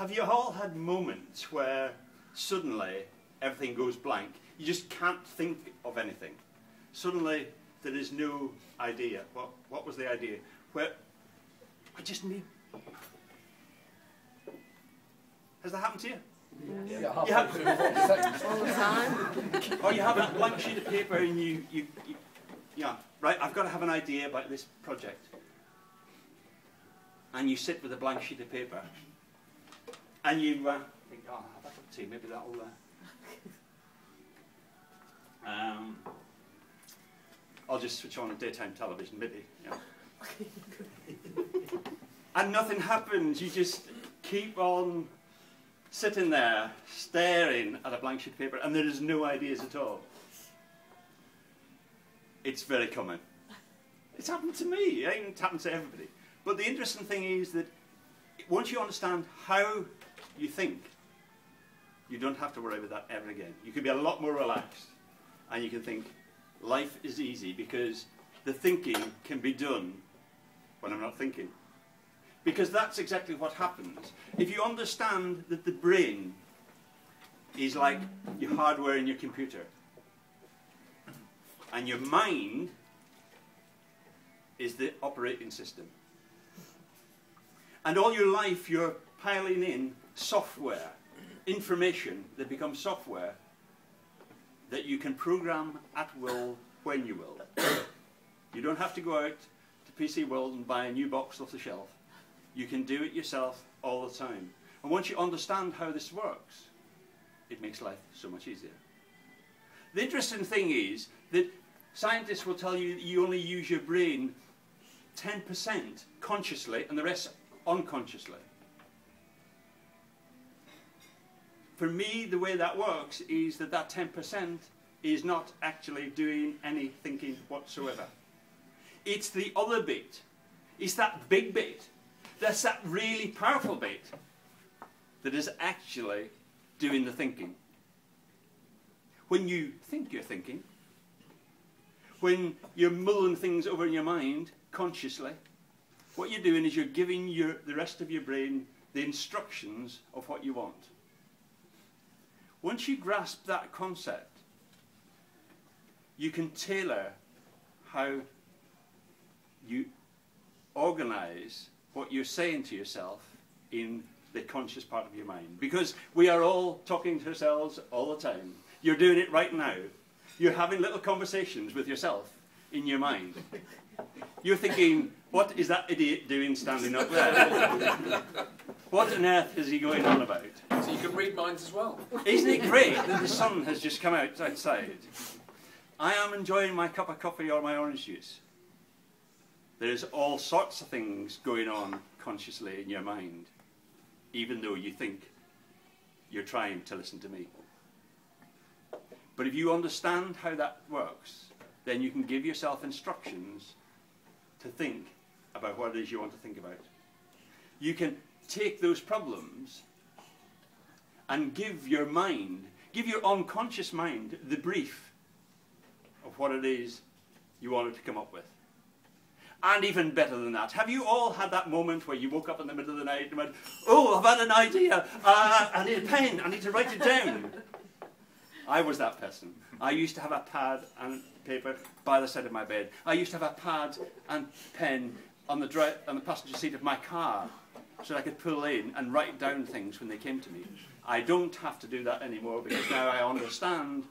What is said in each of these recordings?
Have you all had moments where suddenly everything goes blank? You just can't think of anything. Suddenly there is no idea. What was the idea? Where I just need... Has that happened to you? Yeah, You have, All the time. or you have a blank sheet of paper and yeah, right, I've got to have an idea about this project. And you sit with a blank sheet of paper and you think, oh, I'll have that up to tea, maybe that'll... I'll just switch on daytime television, maybe. Yeah. And nothing happens. You just keep on sitting there, staring at a blank sheet of paper, and there is no ideas at all. It's very common. It's happened to me. It happens to everybody. But the interesting thing is that once you understand how you think, you don't have to worry about that ever again. You can be a lot more relaxed, and you can think, life is easy because the thinking can be done when I'm not thinking. Because that's exactly what happens. If you understand that the brain is like your hardware in your computer, and your mind is the operating system. And all your life you're piling in software, information that becomes software that you can program at will when you will. You don't have to go out to PC World and buy a new box off the shelf. You can do it yourself all the time. And once you understand how this works, it makes life so much easier. The interesting thing is that scientists will tell you that you only use your brain 10% consciously and the rest unconsciously. For me, the way that works is that that 10% is not actually doing any thinking whatsoever. It's the other bit. It's that big bit. That's that really powerful bit that is actually doing the thinking. When you think you're thinking, when you're mulling things over in your mind consciously, what you're doing is you're giving the rest of your brain the instructions of what you want. Once you grasp that concept, you can tailor how you organize what you're saying to yourself in the conscious part of your mind. Because we are all talking to ourselves all the time. You're doing it right now. You're having little conversations with yourself in your mind. You're thinking, what is that idiot doing standing up there? What on earth is he going on about? So you can read minds as well. Isn't it great that the sun has just come out outside? I am enjoying my cup of coffee or my orange juice. There's all sorts of things going on consciously in your mind, even though you think you're trying to listen to me. But if you understand how that works, then you can give yourself instructions to think about what it is you want to think about. You can take those problems and give your mind, give your unconscious mind the brief of what it is you wanted to come up with. And even better than that, have you all had that moment where you woke up in the middle of the night and went, oh, I've had an idea, I need a pen, I need to write it down. I was that person. I used to have a pad and paper by the side of my bed. I used to have a pad and pen on the passenger seat of my car so that I could pull in and write down things when they came to me. I don't have to do that anymore because now I understand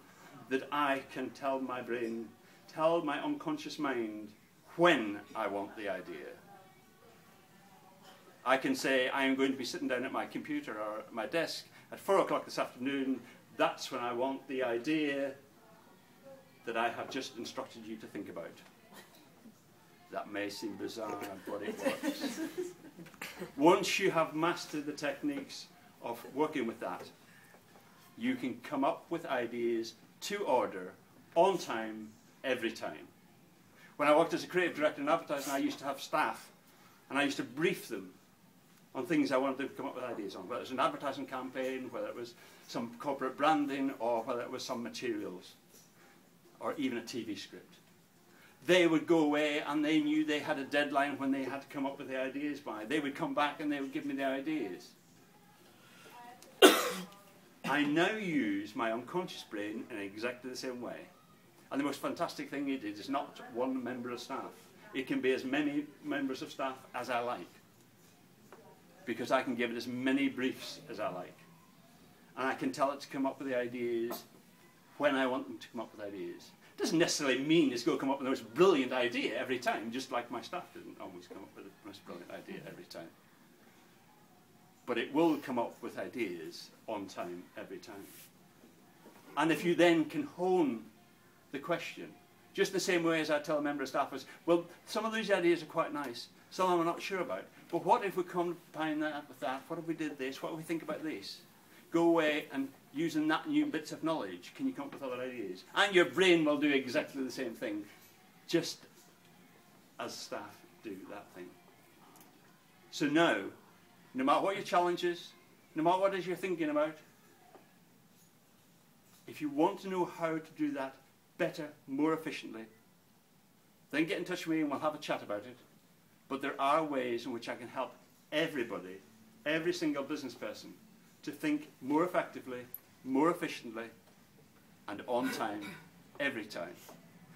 that I can tell my brain, tell my unconscious mind when I want the idea. I can say I am going to be sitting down at my computer or at my desk at 4 o'clock this afternoon. That's when I want the idea that I have just instructed you to think about. That may seem bizarre, but it works. Once you have mastered the techniques of working with that, you can come up with ideas to order, on time, every time. When I worked as a creative director in advertising, I used to have staff, and I used to brief them on things I wanted to come up with ideas on, whether it was an advertising campaign, whether it was some corporate branding, or whether it was some materials, or even a TV script. They would go away and they knew they had a deadline when they had to come up with the ideas by. They would come back and they would give me the ideas. I now use my unconscious brain in exactly the same way. And the most fantastic thing it is not one member of staff. It can be as many members of staff as I like, because I can give it as many briefs as I like. And I can tell it to come up with the ideas when I want them to come up with ideas. It doesn't necessarily mean it's going to come up with the most brilliant idea every time, just like my staff didn't always come up with the most brilliant idea every time. But it will come up with ideas on time every time. And if you then can hone the question, just the same way as I tell a member of staff is, well, some of these ideas are quite nice, some of them I'm not sure about, but what if we combine that with that? What if we did this? What if we think about this? Go away and using that new bits of knowledge, can you come up with other ideas? And your brain will do exactly the same thing, just as staff do that thing. So now, no matter what your challenge is, no matter what it is you're thinking about, if you want to know how to do that better, more efficiently, then get in touch with me and we'll have a chat about it. But there are ways in which I can help everybody, every single business person, to think more effectively, more efficiently, and on time, every time.